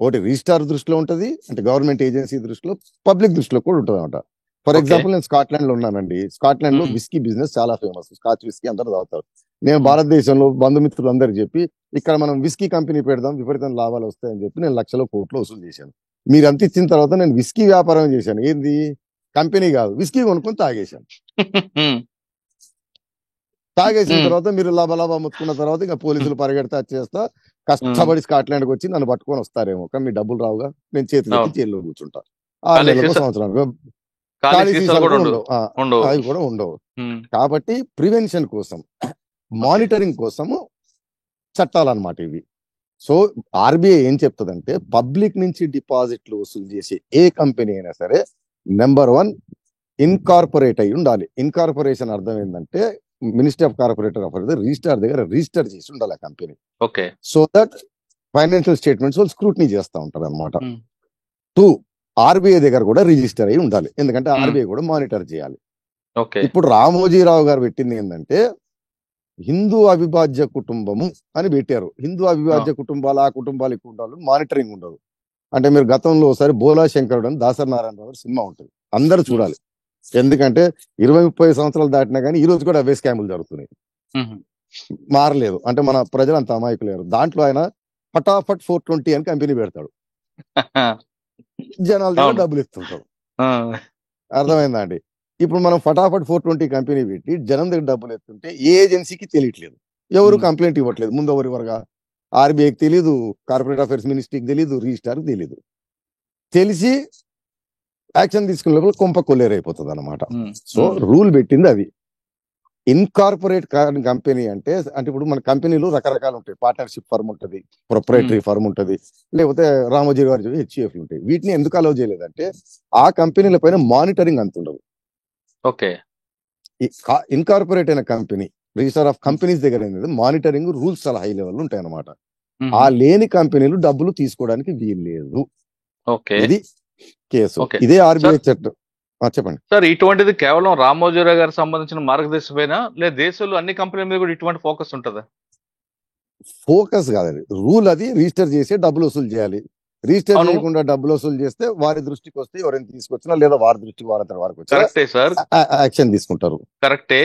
ఒకటి రిజిస్టార్ దృష్టిలో ఉంటది, అంటే గవర్నమెంట్ ఏజెన్సీ దృష్టిలో, పబ్లిక్ దృష్టిలో కూడా ఉంటుంది అనమాట. ఫర్ ఎగ్జాంపుల్ నేను స్కాట్లాండ్ లో ఉన్నానండి. స్కాట్లాండ్ లో విస్కీ బిజినెస్ చాలా ఫేమస్. స్కాచ్ విస్కీ అందరూ తాగుతారు. నేను భారతదేశంలో బంధుమిత్రులు అందరికి చెప్పి ఇక్కడ మనం విస్కీ కంపెనీ పెడదాం, విపరీతం లాభాలు వస్తాయని చెప్పి నేను లక్షల కోట్లు వసూలు చేశాను. మీరు అంత ఇచ్చిన తర్వాత నేను విస్కీ వ్యాపారం చేశాను. ఏంది? కంపెనీ కాదు, విస్కీ కొనుక్కొని తాగేశాను. తాగేసిన తర్వాత మీరు లాభ ముట్టుకున్న తర్వాత ఇంకా పోలీసులు పరిగెడతా చేస్తా కష్టపడి స్కాట్లాండ్కి వచ్చి నన్ను పట్టుకొని వస్తారేమో, కానీ మీ డబ్బులు రావుగా, నేను చేతులు ఎత్తి జైల్లో కూర్చుంటా. 6 నెలలకు, సంవత్సరానికి ఖాళీ సీసాలు కూడా ఉండవు, అవి కూడా ఉండవు. కాబట్టి ప్రివెన్షన్ కోసం, మానిటరింగ్ కోసము చట్టాలన్నమాట ఇవి. సో ఆర్బీఐ ఏం చెప్తుందంటే, పబ్లిక్ నుంచి డిపాజిట్లు వసూలు చేసే ఏ కంపెనీ అయినా సరే నెంబర్ 1 ఇన్కార్పొరేట్ అయి ఉండాలి. ఇన్కార్పొరేషన్ అర్థం ఏంటంటే ministry of corporator affairs registrar దగ్గర రిజిస్టర్ చేసి ఉండాలి ఆ company. Okay. So that financial statements వాళ్ళు స్క్రూటినీ చేస్తూ ఉంటారు అనమాట. 2 ఆర్బీఐ దగ్గర కూడా రిజిస్టర్ అయి ఉండాలి, ఎందుకంటే ఆర్బీఐ కూడా మానిటర్ చేయాలి. ఇప్పుడు రామోజీరావు గారు పెట్టింది ఏంటంటే హిందూ అవిభాజ్య కుటుంబము అని పెట్టారు. హిందూ అవిభాజ్య కుటుంబాలు, ఆ కుటుంబాలు ఎక్కువ ఉండాలి, మానిటరింగ్ ఉండదు. అంటే మీరు గతంలో ఒకసారి బోలా శంకరుడు అని దాసరి నారాయణరావు గారి సినిమా ఉంటుంది, అందరూ చూడాలి. ఎందుకంటే 20-30 సంవత్సరాలు దాటినా కానీ ఈ రోజు కూడా అవే స్కాములు జరుగుతున్నాయి, మారలేదు. అంటే మన ప్రజలు అంత అమాయకులేరు. దాంట్లో ఆయన ఫటాఫట్ 420 అని కంపెనీ పెడతాడు, జనాల దగ్గర డబ్బులు ఇస్తుంటాడు. అర్థమైందా అండి? ఇప్పుడు మనం ఫటాఫట్ 420 కంపెనీ పెట్టి జనం దగ్గర డబ్బులు ఎత్తుంటే ఏ ఏజెన్సీకి తెలియట్లేదు, ఎవరు కంప్లైంట్ ఇవ్వట్లేదు. ముందు ఎవరి వరగా ఆర్బీఐకి తెలీదు, కార్పొరేట్ అఫైర్స్ మినిస్ట్రీకి తెలీదు, రిజిస్టార్కి తెలీదు. తెలిసి యాక్షన్ తీసుకునే లోపల కొంప కొల్లేరైపోతుంది అనమాట. సో రూల్ పెట్టింది అది. ఇన్కార్పొరేట్ కంపెనీ అంటే ఇప్పుడు మన కంపెనీలు రకరకాలు ఉంటాయి. పార్ట్నర్షిప్ ఫర్మ్ ఉంటుంది, ప్రొప్రైటరీ ఫర్మ్ ఉంటుంది, లేకపోతే రామోజీ గారి హెచ్సిఎఫ్లు ఉంటాయి. వీటిని ఎందుకు అలౌ చేయలేదంటే ఆ కంపెనీల పైన మానిటరింగ్ అంత ఉండదు. ఓకే. ఇన్కార్పొరేట్ అయిన కంపెనీ రిజిస్టర్ ఆఫ్ కంపెనీస్ దగ్గర ఏంటంటే మానిటరింగ్ రూల్స్ చాలా హై లెవెల్ ఉంటాయి అనమాట. ఆ లేని కంపెనీలు డబ్బులు తీసుకోవడానికి వీలు లేదు. ఇది కేసు. ఇదే ఆర్బీఐ చట్టం. చెప్పండి సార్. ఇటువంటిది కేవలం రామోజీరావు గారికి సంబంధించిన మార్గదర్శకమేనా, లేదా దేశంలో అన్ని కంపెనీల మీద కూడా ఇటువంటి ఫోకస్ ఉంటుందా? ఫోకస్ కాదండి, రూల్. అది రిజిస్టర్ చేసి డబ్బులు వసూలు చేయాలి. రిజిస్టర్ చేయకుండా డబ్బులు వసూలు చేస్తే వారి దృష్టికి వస్తే ఎవరైనా తీసుకొచ్చినా, లేదా వారి దృష్టికి వారికి వచ్చినా యాక్షన్ తీసుకుంటారు. కరెక్టే.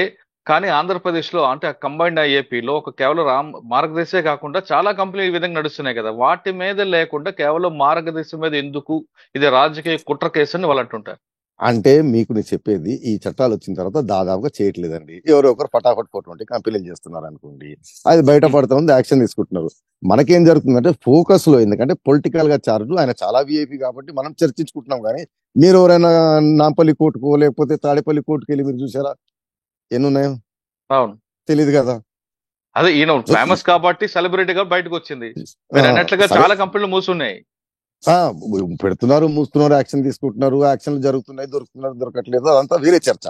కానీ ఆంధ్రప్రదేశ్ లో అంటే కంబైన్డ్ ఏపీలో ఒక కేవలం మార్గదర్శే కాకుండా చాలా కంపెనీలు ఈ విధంగా నడుస్తున్నాయి కదా, వాటి మీద లేకుండా కేవలం మార్గదర్శి మీద ఎందుకు ఇది రాజకీయ కుట్ర కేసు అని వాళ్ళు అంటుంటారు. అంటే మీకు నేను చెప్పేది, ఈ చట్టాలు వచ్చిన తర్వాత దాదాపుగా చేయట్లేదండి. ఎవరో ఒకరు ఫటాఫట్ 420 కంపెనీలు చేస్తున్నారు అనుకోండి, అది బయటపడుతుంది, యాక్షన్ తీసుకుంటున్నారు. మనకేం జరుగుతుందంటే ఫోకస్ లో, ఎందుకంటే పొలిటికల్ గా చార్జ్, ఆయన చాలా విఐపి కాబట్టి మనం చర్చించుకుంటున్నాం. కానీ మీరు ఎవరైనా నాంపల్లి కోర్టుకో లేకపోతే తాడేపల్లి కోర్టుకు వెళ్ళి మీరు చూసారా? ఎన్నున్నాయో అవును, తెలియదు కదా. అదే ఈయన ఫేమస్ కాబట్టి సెలబ్రిటీగా బయటకు వచ్చింది. అన్నట్లుగా చాలా కంపెనీలు మూసున్నాయి, పెడుతున్నారు, మూస్తున్నారు, యాక్షన్ తీసుకుంటున్నారు, యాక్షన్లు జరుగుతున్నాయి, దొరుకుతున్నారు, దొరకట్లేదు, అదంతా వేరే చర్చ.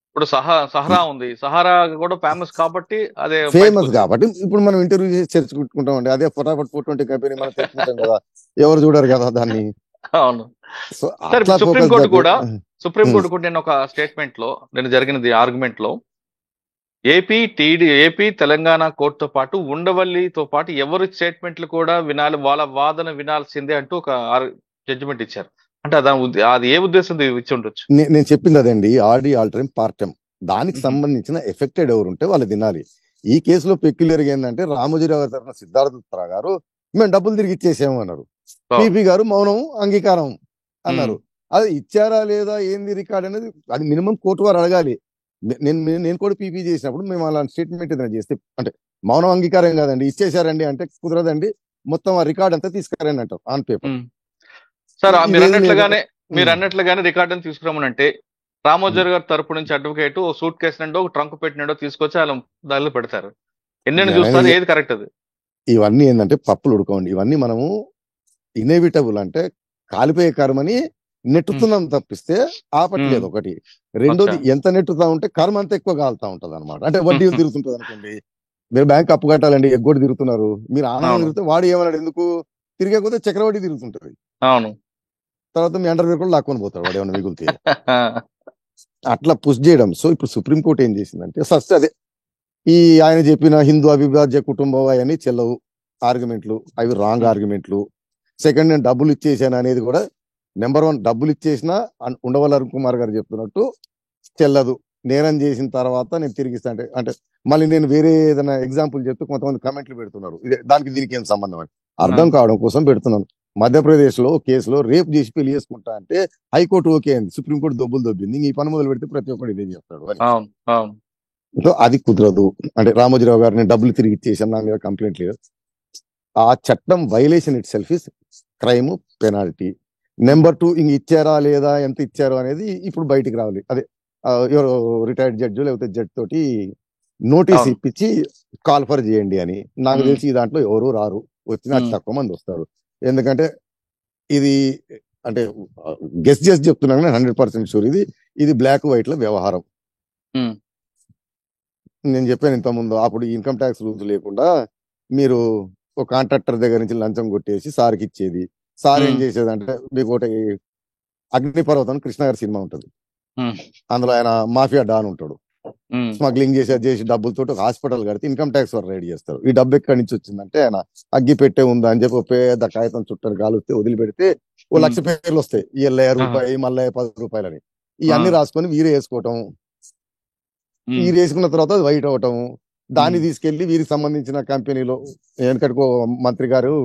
ఇప్పుడు సహారా ఉంది, సహారా కూడా ఫేమస్ కాబట్టి, అదే ఫేమస్ కాబట్టి ఇప్పుడు మనం ఇంటర్వ్యూ చేసి చర్చించుకుంటాం అండి. అదే ఫటాఫట్ 420 కంపెనీ మనం తెచ్చుకుంటాం కదా, ఎవరు చూడరు కదా దాన్ని. అవును. సుప్రీంకోర్టు కూడా నేను ఒక స్టేట్మెంట్ లో, నేను జరిగినది ఆర్గ్యుమెంట్ లో, ఏపీ తెలంగాణ కోర్టుతో పాటు ఉండవల్లితో పాటు ఎవరి స్టేట్మెంట్లు కూడా వినాలి, వాళ్ళ వాదన వినాల్సిందే అంటూ ఒక జడ్జిమెంట్ ఇచ్చారు. అంటే అది ఏ ఉద్దేశం ఇచ్చి ఉండొచ్చు? నేను చెప్పింది అదండి, ఆర్డీ ఆల్టరైమ్ పార్టం. దానికి సంబంధించిన ఎఫెక్టెడ్ ఎవరు ఉంటే వాళ్ళు వినాలి. ఈ కేసులో పెక్యులర్ ఏంటంటే రామోజీరావు గారి తరఫున సిద్ధార్థ గారు మేము డబ్బులు తిరిగి ఇచ్చేసాము అన్నారు. పిపి గారు మౌనం అంగీకారం అన్నారు. అది ఇచ్చారా లేదా ఏంది రికార్డ్ అనేది అది మినిమం కోర్టు వారు అడగాలి. నేను కూడా పీపీ చేసినప్పుడు మేము అలాంటి స్టేట్మెంట్ ఏదైనా చేస్తే అంటే మౌనం అంగీకారం కాదండి, ఇచ్చేసారండి అంటే కుదరదండి, మొత్తం ఆ రికార్డ్ అంతా తీసుకురండి అంటారు ఆన్ పేపర్. సార్ మీరు ఇదేది లేదు. అన్నట్లుగానే రికార్డుని తీసుకురామనంటే రామోజర్ గారి తరపు నుంచి అడ్వకేట్ ఓ సూట్ కేసు నుండో ఒక ట్రంక్ పెట్టినండో తీసుకొచ్చి వాళ్ళ దానిలో పెడతారు. ఎన్నెన్ని నేను చూస్తారు, అనేది ఏది కరెక్ట్ అది? ఇవన్నీ ఏంటంటే పప్పులు ఉడుకోండి, ఇవన్నీ మనము ఇన్ఎవిటబుల్ అంటే కాలిపోయే కర్మని నెట్టుతున్నాం తప్పిస్తే ఆపట్లేదు ఒకటి. రెండోది అచ్చా. ఎంత నెట్టుతా ఉంటే కర్మ అంత ఎక్కువ కాలుతా ఉంటది అనమాట. అంటే వడ్డీ తిరుగుతుంటది అనుకోండి, మీరు బ్యాంక్ అప్పు కట్టాలండి, ఎగ్గొట్టి తిరుగుతున్నారు, మీరు ఆనందం అవును. తిరిగితే వాడు ఏమన్నాడు, ఎందుకు తిరిగకపోతే చక్రవడ్డీ తిరుగుతుంటది, అవును. తర్వాత మీ అండర్ కూడా లాక్కొని పోతాడు వాడు ఏమైనా మిగులుతే. అట్లా పుష్ చేయడం. సో ఇప్పుడు సుప్రీంకోర్టు ఏం చేసిందంటే ఫస్ట్ అదే ఈ ఆయన చెప్పిన హిందూ అవిభాజ్య కుటుంబం అవన్నీ చెల్లవు ఆర్గ్యుమెంట్లు, అవి రాంగ్ ఆర్గ్యుమెంట్లు. సెకండ్, నేను డబ్బులు ఇచ్చేసాను అనేది కూడా నెంబర్ 1 డబ్బులు ఇచ్చేసినా ఉండవల్లి అరుణ్ కుమార్ గారు చెప్తున్నట్టు చెల్లదు. నేరం చేసిన తర్వాత నేను తిరిగి ఇస్తా అంటే మళ్ళీ నేను వేరే ఏదైనా ఎగ్జాంపుల్ చెప్తూ కొంతమంది కమెంట్లు పెడుతున్నారు, దానికి దీనికి ఏం సంబంధం అని అర్థం కావడం కోసం పెడుతున్నాను. మధ్యప్రదేశ్ లో కేసులో రేప్ చేసి పెళ్లి చేసుకుంటా అంటే హైకోర్టు ఓకే అంది, సుప్రీంకోర్టు దొబ్బులు దొబ్బింది. ఈ పని మొదలు పెడితే ప్రతి ఒక్కరు ఇదే చెప్తాడు అని. అవును. అవును. సో అది కుదరదు. అంటే రామోజీరావు గారిని డబ్బులు తిరిగి ఇచ్చేసాను, నా మీద కంప్లైంట్ లేదు. ఆ చట్టం violation it self is crime, penalty. Number 2 ఇంక ఇచ్చారా లేదా, ఎంత ఇచ్చారో అనేది ఇప్పుడు బయటికి రావాలి. అదే ఎవరో రిటైర్డ్ జడ్జి లేకపోతే జడ్జి తోటి నోటీస్ అవును. ఇప్పించి కాల్ఫర్ చేయండి అని. నాకు ఉమ్. తెలిసి ఈ దాంట్లో ఎవరు రారు, వచ్చినా ఉమ్. తక్కువ మంది వస్తారు. ఎందుకంటే ఇది అంటే గెస్ట్ చేసి చెప్తున్నాను, 100% షూర్ ఇది బ్లాక్ వైట్ లో వ్యవహారం. ఉమ్. నేను చెప్పాను ఇంతకుముందు, అప్పుడు ఇన్కమ్ ట్యాక్స్ రూల్స్ లేకుండా మీరు ఒక కాంట్రాక్టర్ దగ్గర నుంచి లంచం కొట్టేసి సార్కి ఇచ్చేది. సార్ ఏం ఉమ్. చేసేదంటే మీకు ఒకటి అగ్నిపర్వతం కృష్ణ గారి సినిమా ఉంటుంది, ఉమ్. అందులో ఆయన మాఫియా డాన్ ఉంటాడు, ఉమ్. స్మగ్లింగ్ చేసి డబ్బులతో ఒక హాస్పిటల్ కడితే ఇన్కమ్ ట్యాక్స్ వారు రైడ్ చేస్తారు. ఈ డబ్బు ఎక్కడి నుంచి వచ్చిందంటే ఆయన అగ్గి పెట్టే ఉందా అని చెప్పి ఒక పెద్ద కాగితం చుట్టని కాలుస్తే వదిలిపెడితే ఓ 1,00,000 పేర్లు వస్తాయి, ఈ రూపాయి మళ్ళీ 10 రూపాయలని. ఇవన్నీ రాసుకొని వీరే వేసుకోవటం, వీరు వేసుకున్న తర్వాత అది వైట్ అవటం, దాన్ని తీసుకెళ్లి వీరికి సంబంధించిన కంపెనీలో వెనకటికో మంత్రి గారు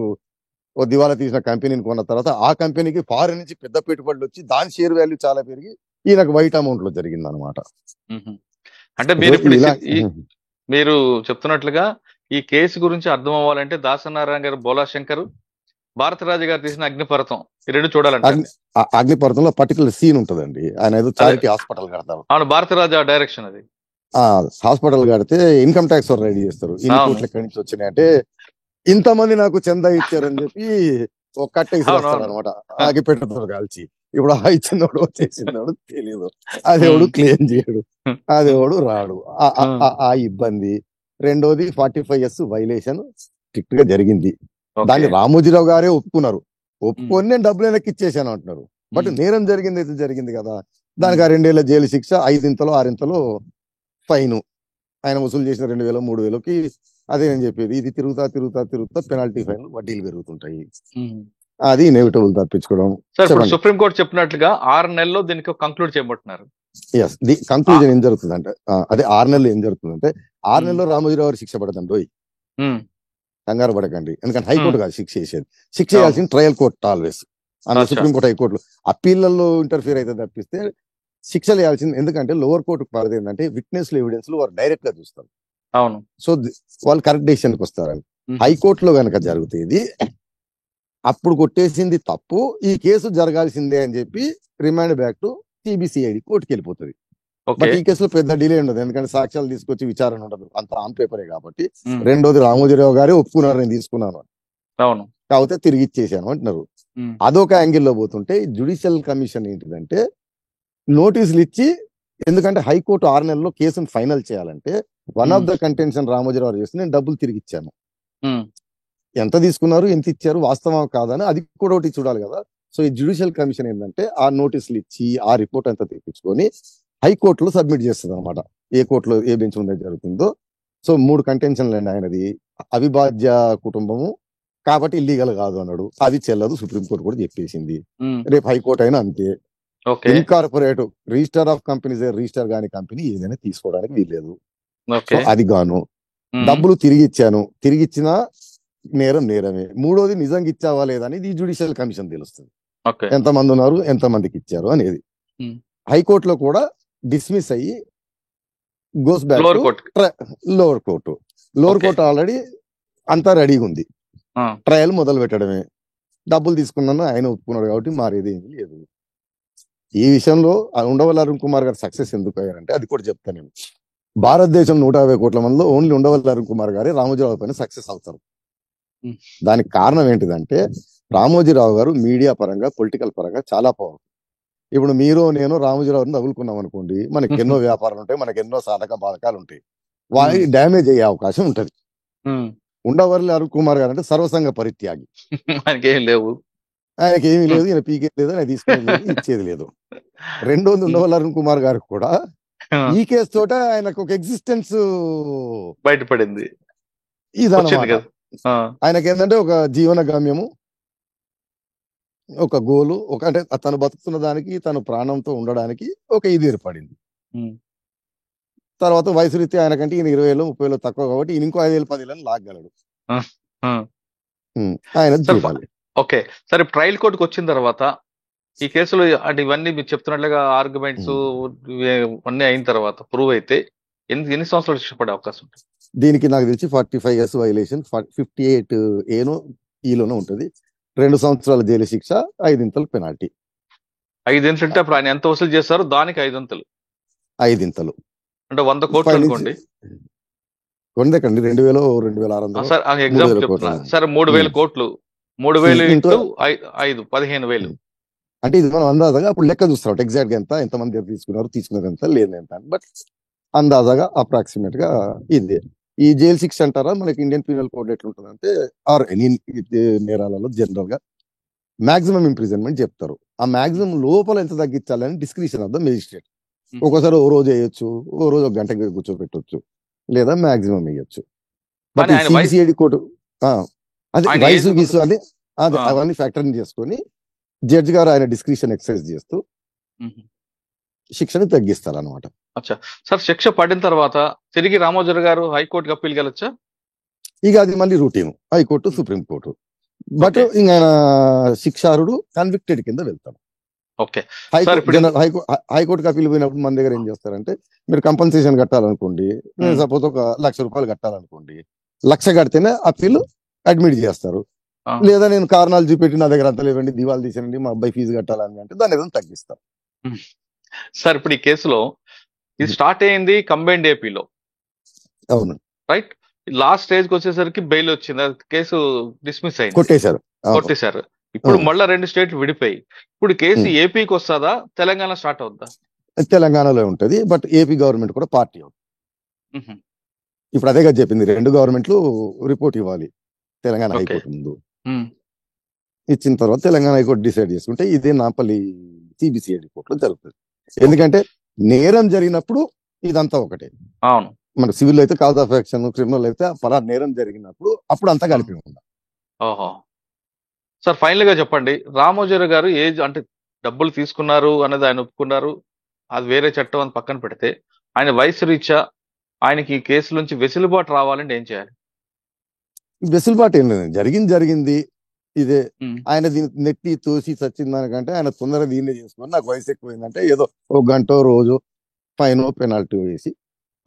ఓ దివాలా తీసిన కంపెనీని కొన్న తర్వాత ఆ కంపెనీకి ఫారెన్ నుంచి పెద్ద పెట్టుబడులు వచ్చి దాని షేర్ వాల్యూ చాలా పెరిగి ఈయనకు వైట్ అమౌంట్ లో జరిగింది అనమాట. అంటే మీరు చెప్తున్నట్లుగా ఈ కేసు గురించి అర్థం అవ్వాలంటే దాసనారాయణ గారు, బోలా శంకర్, భారతరాజు గారు తీసిన అగ్నిపర్వతం ఈ రెండు చూడాలంటే. అగ్నిపర్వతంలో పర్టికులర్ సీన్ ఉంటదండి, ఆయన ఏదో చారిటీ హాస్పిటల్ కడతారు. అవును, భారతరాజు డైరెక్షన్ అది. హాస్పిటల్ కడితే ఇన్కమ్ ట్యాక్స్ రెడీ చేస్తారు, ఇన్ని కోట్లు ఎక్కడి నుంచి వచ్చినాయి అంటే ఇంతమంది నాకు చందా ఇచ్చారని చెప్పి ఒక కట్టేసి రాస్తారు అనమాట, ఆగిపెట్టతో కాల్చి. ఇప్పుడు ఆ ఇచ్చినోడు చేసినోడు తెలియదు, అదేవాడు క్లెయిమ్ చేయడు, అదేవాడు రాడు, ఆ ఇబ్బంది. రెండోది 45 years వైలేషన్ స్ట్రిక్ట్ గా జరిగింది. దాన్ని రామోజీరావు గారే ఒప్పుకున్నారు, ఒప్పుకొని నేను డబ్బులు వెనక్కి ఇచ్చేసాను అంటున్నారు. బట్ నేరం జరిగింది అయితే జరిగింది కదా, దానికి 2 ఏళ్ల జైలు శిక్ష, 5 6 ఫైన్ ఆయన వసూలు చేసిన 2,000 3,000కి. అదే నేను చెప్పేది, ఇది తిరుగుతా పెనాల్టీ ఫైన్ వడ్డీలు పెరుగుతుంటాయి, అది ఇన్ఎవిటబుల్ తప్పించుకోవడం. సుప్రీంకోర్టు చెప్పినట్లుగా 6 నెలల్లో దీనికి కంక్లూడ్ చేయబోతున్నారు. కంక్లూజన్ ఏం జరుగుతుందంటే అదే 6 నెలలు ఏం జరుగుతుందంటే 6 నెలల్లో రామోజీరావు గారు శిక్ష పడదండి, రోయ్ కంగారు పడకండి. ఎందుకంటే హైకోర్టు కాదు శిక్ష చేసేది, శిక్ష చేయాల్సిన ట్రయల్ కోర్టు ఆల్వేస్. అందులో సుప్రీంకోర్టు హైకోర్టులో అప్పీళ్లలో ఇంటర్ఫియర్ అయితే తప్పిస్తే శిక్షలు వేయాల్సింది. ఎందుకంటే లోవర్ కోర్టుకు పడదు ఏంటంటే విట్నెస్ ఎవిడెన్స్ వారు డైరెక్ట్ గా చూస్తారు, అవును, సో వాళ్ళు కరెక్ట్ డెసిషన్కి వస్తారని. హైకోర్టులో కనుక జరుగుతుంది అప్పుడు కొట్టేసింది తప్పు, ఈ కేసు జరగాల్సిందే అని చెప్పి రిమాండ్ బ్యాక్ టు సిబిసిఐడి కోర్టుకి వెళ్ళిపోతుంది. బట్ ఈ కేసులో పెద్ద డిలే ఉండదు, ఎందుకంటే సాక్ష్యాలు తీసుకొచ్చి విచారణ ఉండదు, అంత ఆన్ పేపరే కాబట్టి. రెండోది రామోజీరావు గారే ఒప్పుకున్నారు నేను తీసుకున్నాను, అవును, కాకపోతే తిరిగి ఇచ్చేసాను అంటున్నారు. అదొక యాంగిల్లో పోతుంటే జ్యుడిషియల్ కమిషన్ ఏంటిదంటే నోటీసులు ఇచ్చి, ఎందుకంటే హైకోర్టు 6 నెలల్లో కేసును ఫైనల్ చేయాలంటే one of the contention Ramoji Rao చేస్తే నేను డబ్బులు తిరిగి ఇచ్చాను, ఎంత తీసుకున్నారు ఎంత ఇచ్చారు వాస్తవం కాదని అది కూడా ఒకటి చూడాలి కదా. సో ఈ జ్యుడిషియల్ కమిషన్ ఏంటంటే ఆ నోటీసులు ఇచ్చి ఆ రిపోర్ట్ అంతా తెప్పించుకొని హైకోర్టులో సబ్మిట్ చేస్తుంది అనమాట, ఏ కోర్టులో ఏ బెంచ్ ముందే జరుగుతుందో. సో 3 కంటెన్షన్లు అండి ఆయనది. అవిభాజ్య కుటుంబము కాబట్టి ఇల్లీగల్ కాదు అన్నాడు, అది చెల్లదు, సుప్రీంకోర్టు కూడా చెప్పేసింది. రేపు హైకోర్టు అయినా అంతే. Incorporate register of companies register కాని కంపెనీ ఏదైనా తీసుకోవడానికి వీల్లేదు. సో అది గాను డబ్బులు తిరిగి ఇచ్చాను, తిరిగి ఇచ్చినా నేరమే. మూడోది నిజంగా ఇచ్చావా లేదా అనేది ఈ జ్యుడిషియల్ కమిషన్ తెలుస్తుంది. ఓకే. ఎంతమంది ఉన్నారు, ఎంతమందికి ఇచ్చారు అనేది. ఉమ్. హైకోర్టులో కూడా డిస్మిస్ అయ్యి goes back lower to court. Lower court. Lower okay. Court already అంతా రెడీగా ఉంది, ఆ, ట్రయల్ మొదలు పెట్టడమే. డబ్బులు తీసుకున్నాను ఆయన ఒప్పుకున్నాడు కాబట్టి మారేది ఏమీ లేదు. ఈ విషయంలో ఉండవల్లి అరుణ్ కుమార్ గారు సక్సెస్ ఎందుకు అయ్యారంటే అది కూడా చెప్తాను నేను. భారతదేశం 150 కోట్ల మందిలో ఓన్లీ ఉండవల్లి అరుణ్ కుమార్ గారే రామోజీరావు పైన సక్సెస్ అవుతారు. ఉమ్. దానికి కారణం ఏంటిదంటే రామోజీరావు గారు మీడియా పరంగా, పొలిటికల్ పరంగా చాలా పవర్. ఇప్పుడు మీరు నేను రామోజీరావుని తగులుకున్నాం అనుకోండి, మనకి ఎన్నో వ్యాపారాలు ఉంటాయి, మనకి ఎన్నో సాధక బాధకాలు ఉంటాయి, వాటి డ్యామేజ్ అయ్యే అవకాశం ఉంటది. ఉమ్. ఉండవల్లి అరుణ్ కుమార్ గారు అంటే సర్వసంగ పరిత్యాగి, ఆయనకేం లేవు. ఆయనకి ఏమీ లేదు, ఈయన పీకేది లేదు, ఆయన తీసుకునేది లేదు, ఇచ్చేది లేదు. రెండోది ఉండవల్లి అరుణ్ కుమార్ గారికి కూడా ఆ, ఈ కేసు తోట ఆయనకు ఒక ఎగ్జిస్టెన్స్ బయటపడింది, వచ్చింది ఇదన్నమాట. కదా. ఆ, ఆయనకి ఏంటంటే ఒక జీవన గమ్యము, ఒక గోలు, ఒక అంటే తను బతుకుతున్న దానికి, తను ప్రాణంతో ఉండడానికి ఒక ఇది ఏర్పడింది. ఉమ్. తర్వాత వయసు రీత్యా ఆయనకంటే ఈయన 20 ఏళ్ళు 30 ఏళ్ళు తక్కువ కాబట్టి ఈయన ఇంకో 5 ఏళ్ళు 10 ఏళ్ళని లాగలడు. ఆ, ఆ. ఆయన సార్ చూడాలి. ఓకే. సరే, ట్రయల్ కోర్టుకు వచ్చిన తర్వాత ఈ కేసులో అంటే ఇవన్నీ మీరు చెప్తున్నట్లుగా ఆర్గ్యుమెంట్స్ అన్నీ అయిన తర్వాత ప్రూవ్ అయితే ఎన్ని సంవత్సరాలు శిక్ష పడే అవకాశం ఉంటుంది? దీనికి నాకు తెలిసి 45 years వైలేషన్, 58 ఏనో ఈలోనో ఉంటది. 2 సంవత్సరాల జైలు శిక్ష, 5 పెనాల్టీ. 5 అంటే అప్పుడు ఆయన ఎంత వసూలు చేస్తారో దానికి 5 5 అంటే 100 కోట్లు అనుకోండి. కొండకండి 2000 2600 సార్ ఎగ్జాంపుల్ 3000 చెప్తున్నా. కోట్లు. సరే 3000 కోట్లు, 3000 ఇంటూ ఇంటూ 5 15,000. అంటే ఇది మనం అందాజగా అప్పుడు లెక్క చూస్తాం, ఎగ్జాక్ట్ గా ఎంతమంది తీసుకున్నది ఎంత, లేదు ఎంత. బట్ అందాజగా అప్రాక్సిమేట్ గా ఇది. ఈ జైలు శిక్ష అంటారా, మనకి ఇండియన్ పీనల్ కోడ్ ఎట్లుంటుంది అంటే, ఆర్ ఎనీ నేరాలలో జనరల్ గా మాక్సిమం ఇంప్రిజన్మెంట్ చెప్తారు. ఆ మాక్సిమం లోపల ఎంత తగ్గించాలని డిస్క్రిప్షన్ ఆఫ్ ద మెజిస్ట్రేట్. ఒక్కోసారి ఓ రోజు వేయొచ్చు, ఓ రోజు 1 గంట కూర్చోబెట్టొచ్చు, లేదా మాక్సిమం వేయొచ్చు. బట్ ఆయన వయసు- సిబిసిఐడి కోర్టు అదే ఆయన వయసు ఏజ్ గీసు అని అదే ఆ. అవన్నీ ఫ్యాక్టర్ చేసుకొని జడ్జి గారు ఆయన డిస్క్రిప్షన్ ఎక్సర్సైజ్ చేస్తూ మ్మ్. శిక్షను తగ్గిస్తారు అనమాట. అచ్చా. సార్ శిక్ష పడిన తర్వాత తిరిగి రామోజీరావు గారు హైకోర్టుకి అప్పీల్ గెలొచ్చా? ఇక అది మళ్ళీ routine high court, supreme court. But Okay. ఇంకా ఆయన శిక్షారుడు కన్విక్టెడ్ కింద వెళ్తాడు. ఓకే. సార్ ఇప్పుడు హైకోర్టుకి అప్పీల్ పోయినప్పుడు మన దగ్గర ఏం చేస్తారంటే, మీరు కంపన్సేషన్ కట్టాలనుకోండి, నేను Hmm. సపోజ్ ఒక 1,00,000 రూపాయలు కట్టాలనుకోండి, 1,00,000 కడితేనే అప్పీల్ అడ్మిట్ చేస్తారు. ఆ. లేదా నేను కారణాలు చూపెట్టి నా దగ్గర అంత లేవండి, దివాళా తీసేయండి, మా అబ్బాయి ఫీజు కట్టాలని అంటే దాన్ని ఏదైనా తగ్గిస్తారు. సార్ ఇప్పుడు ఈ కేసులో ఇది స్టార్ట్ అయింది కంబైన్డ్ ఏపీలో, అవును, రైట్? లాస్ట్ స్టేజ్ కి వచ్చేసరికి బెయిల్ వచ్చింది, అది కేసు డిస్మిస్ అయింది, కొట్టేశారు. అవును. కొట్టేశారు. ఇప్పుడు అవును. మళ్ళా 2 స్టేట్లు విడిపోయి ఇప్పుడు కేసు Hmm. ఏపీకి వస్తుందా, తెలంగాణ స్టార్ట్ అవుద్దా? తెలంగాణలో ఉంటది, బట్ ఏపీ గవర్నమెంట్ కూడా పార్టీ అవుతుంది. మ్మ్. ఇప్పుడు అదే కదా చెప్పింది, 2 గవర్నమెంట్లు రిపోర్ట్ ఇవ్వాలి తెలంగాణ Okay. హైకోర్టు ముందు. మ్మ్. ఇచ్చిన తర్వాత తెలంగాణ హైకోర్టు డిసైడ్ చేసుకుంటే ఇదే నాపల్లి సిబిసిఐడి కోర్టులో జరుగుతుంది. ఎందుకంటే నేరం జరిగినప్పుడు ఇదంతా ఒకటే. అవును. మన సివిల్ అయితే కాజ్ ఆఫ్ యాక్షన్, క్రిమినల్ అయితే పలానా నేరం జరిగినప్పుడు అప్పుడు అంతా కలిపి ఉండాలి. ఓహో. సార్ ఫైనల్ గా చెప్పండి, రామోజీరావు గారు ఏజ్ అంటే డబ్బులు తీసుకున్నారు అన్నది ఆయన ఒప్పుకున్నారు, అది వేరే చట్టం అని పక్కన పెడితే ఆయన వయసు రీత్యా ఆయనకి ఈ కేసు నుంచి వెసులుబాటు రావాలంటే ఏం చేయాలి? వెసులుబాటు ఏం లేదు, జరిగింది ఇదే. మ్మ్. ఆయన దీన్ని నెట్టి తోసి చచ్చిన దానికంటే ఆయన తొందరగా దీన్నే చేసుకొని, నాకు వయసు ఎక్కువైందంటే ఏదో 1 గంట రోజు ఫైన్ పెనాల్టీ వేసి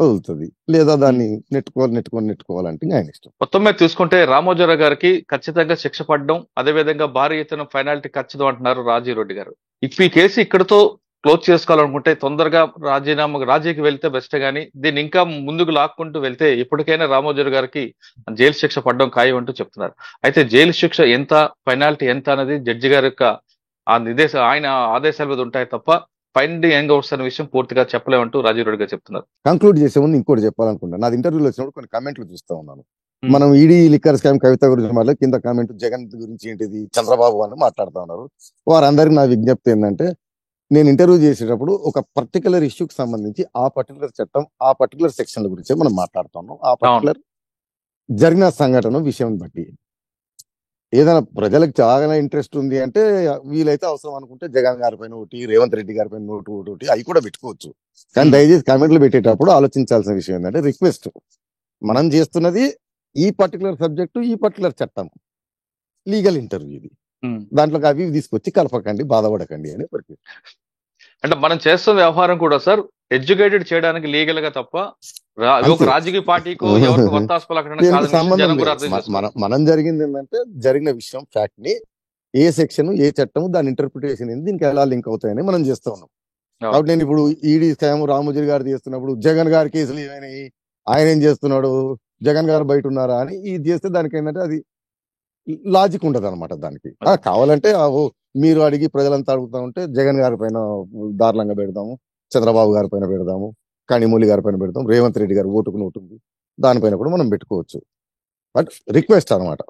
వదులుతుంది, లేదా దాన్ని నెట్టుకోవాలంటే ఇంకా ఆయన ఇష్టం. మొత్తం మీద చూసుకుంటే రామోజీరావు గారికి ఖచ్చితంగా శిక్ష పడడం, అదే విధంగా భారీ ఎత్తున ఫైనాలిటీ ఖచ్చితం అంటున్నారు రాజీవ్ రెడ్డి గారు. ఇప్పుడు ఈ కేసు ఇక్కడతో క్లోజ్ చేసుకోవాలనుకుంటే తొందరగా రాజీకి వెళ్తే బెస్ట్, గానీ దీన్ని ఇంకా ముందుకు లాక్కుంటూ వెళ్తే ఇప్పటికైనా రామోజీరావు గారికి జైలు శిక్ష పడడం ఖాయం అంటూ చెప్తున్నారు. అయితే జైలు శిక్ష ఎంత, ఫైనాలిటీ ఎంత అనేది జడ్జి గారి యొక్క ఆయన ఆదేశాల మీద ఉంటాయి తప్ప ఫైండింగ్ యంగ్ అవుట్స్ అనే విషయం పూర్తిగా చెప్పలేమంటూ రాజీవ్ రెడ్డి గారు చెప్తున్నారు. కంక్లూడ్ చేసే ముందు ఇంకోటి చెప్పాలనుకుంటున్నాను. నాది ఇంటర్వ్యూలో వచ్చినప్పుడు కొన్ని కామెంట్లు చూస్తా ఉన్నాను. Hmm. మనం ఈడీ లిక్కర్ స్కామ్ కవిత గురించి మాట్లాడి కింద కామెంట్ జగన్ గురించి ఏంటిది, చంద్రబాబు అని మాట్లాడుతూ ఉన్నారు. వారందరికీ నా విజ్ఞప్తి ఏంటంటే, నేను ఇంటర్వ్యూ చేసేటప్పుడు ఒక పర్టికులర్ ఇష్యూకి సంబంధించి ఆ పర్టికులర్ చట్టం, ఆ పర్టికులర్ సెక్షన్ల గురించి మనం మాట్లాడుతున్నాం. ఆ పర్టికులర్ జరిగిన సంఘటన విషయం బట్టి ఏదైనా ప్రజలకు చాలా ఇంట్రెస్ట్ ఉంది అంటే వీలైతే అవసరం అనుకుంటే జగన్ గారి పైన ఒకటి, రేవంత్ రెడ్డి గారి పైన ఒకటి అవి కూడా పెట్టుకోవచ్చు. కానీ దయచేసి కామెంట్లు పెట్టేటప్పుడు ఆలోచించాల్సిన విషయం ఏంటంటే, రిక్వెస్ట్, మనం చేస్తున్నది ఈ పర్టికులర్ సబ్జెక్టు, ఈ పర్టికులర్ చట్టం, లీగల్ ఇంటర్వ్యూ ఇది. ఉమ్. దాంట్లోకి అవి ఇవి తీసుకొచ్చి కలపకండి, బాధపడకండి అని ఒకరికి. అంటే మనం చేస్తున్న వ్యవహారం కూడా సార్ ఎడ్యుకేటెడ్ చేయడానికి లీగల్ గా తప్ప ఒక అంతే. రాజకీయ పార్టీకో ఎవరికి వత్తాసు పలకడానికి దీనికి కాదని విషయం సంబంధం జనం కూడా లేదు. అర్థం మన చేసుకోవాలి. మనం జరిగింది ఏంటంటే, జరిగిన విషయం ఫ్యాక్ట్ ని ఏ సెక్షన్ ఏ చట్టం దాని ఇంటర్ప్రిటేషన్ ఏంది, దీనికి ఎలా లింక్ అవుతాయని మనం చేస్తా ఉన్నాం. అవును. కాబట్టి నేను ఇప్పుడు ఈడీ స్కామ్ రామోజీ గారు చేస్తున్నప్పుడు జగన్ గారి కేసులు ఏమైనాయి, ఆయన ఏం చేస్తున్నాడు, జగన్ గారు బయట ఉన్నారా అని ఇది చేస్తే దానికి ఏంటంటే అది లాజిక్ ఉండదు అనమాట. దానికి కావాలంటే మీరు అడిగి ప్రజలంతా అడుగుతా ఉంటే జగన్ గారి పైన దారుణంగా పెడదాము, చంద్రబాబు గారి పైన పెడదాము, కనిమూలి గారి పైన పెడదాం, రేవంత్ రెడ్డి గారు ఓటుకు నోటు ఉంది దానిపైన కూడా మనం పెట్టుకోవచ్చు. బట్ రిక్వెస్ట్ అనమాట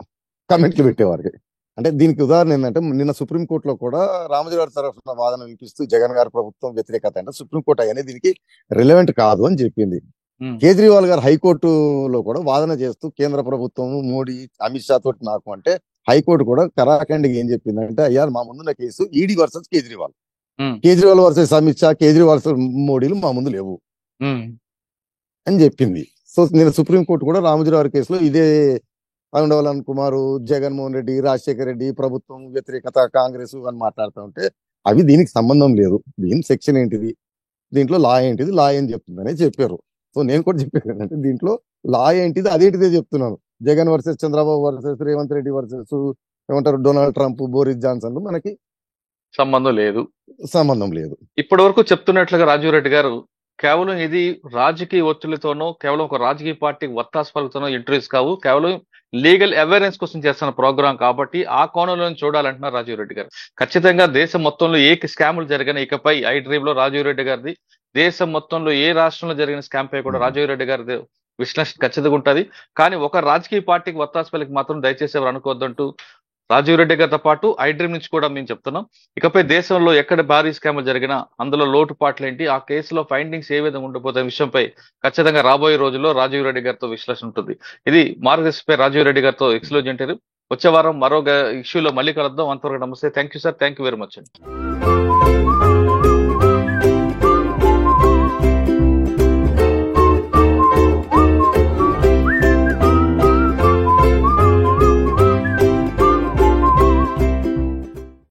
కమెంట్లు పెట్టేవారికి. అంటే దీనికి ఉదాహరణ ఏంటంటే, నిన్న సుప్రీంకోర్టులో కూడా రామోజీ గారి తరఫున వాదన వినిపిస్తూ జగన్ గారి ప్రభుత్వం వ్యతిరేకత అంటే సుప్రీంకోర్టు అనేది దీనికి రిలవెంట్ కాదు అని చెప్పింది. ఉమ్. కేజ్రీవాల్ గారు హైకోర్టులో కూడా వాదన చేస్తూ కేంద్ర ప్రభుత్వం మోడీ అమిత్ షా తోటి నాకు అంటే హైకోర్టు కూడా కరాఖండిగా ఏం చెప్పిందంటే, అయ్యా మా ముందున్న కేసు ఈడీ వర్సెస్ కేజ్రీవాల్, ఉమ్. కేజ్రీవాల్ వర్సెస్ అమిత్ షా, కేజ్రీవాల్ వర్సెస్ మోడీలు మా ముందు లేవు ఉమ్. అని చెప్పింది. సో నేను సుప్రీంకోర్టు కూడా రామోజీ గారి కేసులో ఇదే ఉండవలన్ కుమార్, జగన్మోహన్ రెడ్డి, రాజశేఖర రెడ్డి ప్రభుత్వం వ్యతిరేకత కాంగ్రెస్ అని మాట్లాడుతూ ఉంటే అవి దీనికి సంబంధం లేదు, దీని సెక్షన్ ఏంటిది, దీంట్లో లా ఏంటిది, లా ఏం చెప్తుందనే చెప్పారు. సో నేను కూడా చెప్పాను ఏంటంటే, దీంట్లో లా ఏంటిది అదేంటిదే చెప్తున్నాను. Jagan versus Chandrababu versus Revanth Reddy versus ఏమంటారు డొనాల్డ్ ట్రంప్, బోరిస్ జాన్సన్ మనకి సంబంధం లేదు. సంబంధం లేదు. ఇప్పటి వరకు చెప్తున్నట్లుగా రాజీవ్ రెడ్డి గారు కేవలం ఇది రాజకీయ ఒత్తిడితోనో కేవలం ఒక రాజకీయ పార్టీకి వత్తాసు పలుకుతోనో ఇంటర్వ్యూస్ కావు, కేవలం లీగల్ అవేర్నెస్ కోసం చేస్తున్న ప్రోగ్రాం కాబట్టి ఆ కోణంలో చూడాలంటున్నారు రాజీవ్ రెడ్డి గారు. ఖచ్చితంగా దేశం మొత్తంలో ఏ స్కాములు జరిగిన ఇకపై ఐ డ్రీమ్ లో రాజీవ్ రెడ్డి గారిది, దేశం మొత్తంలో ఏ రాష్ట్రంలో జరిగిన స్కామ్ పై కూడా రాజీవ్ రెడ్డి గారిది విశ్లేషణ ఖచ్చితంగా ఉంటది. కానీ ఒక రాజకీయ పార్టీకి వత్తాసు పలికి మాత్రం దయచేసి ఎవరు అనుకోవద్దంటూ రాజీవ్ రెడ్డి గారితో పాటు ఐ డ్రీమ్ నుంచి కూడా మేము చెప్తున్నాం. ఇకపై దేశంలో ఎక్కడ భారీ స్కామ్లు జరిగినా అందులో లోటుపాట్లు ఏంటి, ఆ కేసులో ఫైండింగ్స్ ఏ విధంగా ఉండబోతున్న విషయంపై ఖచ్చితంగా రాబోయే రోజుల్లో రాజీవ్ రెడ్డి గారితో విశ్లేషణ ఉంటుంది. ఇది మార్గదర్శిపై రాజీవ్ రెడ్డి గారితో ఎక్స్క్లూజివ్ ఇంటర్వ్యూ. వచ్చే వారం మరో ఇష్యూలో మళ్ళీ కలుద్దాం. అంతవరకు నమస్తే. Thank you sir. Thank you very much అండి.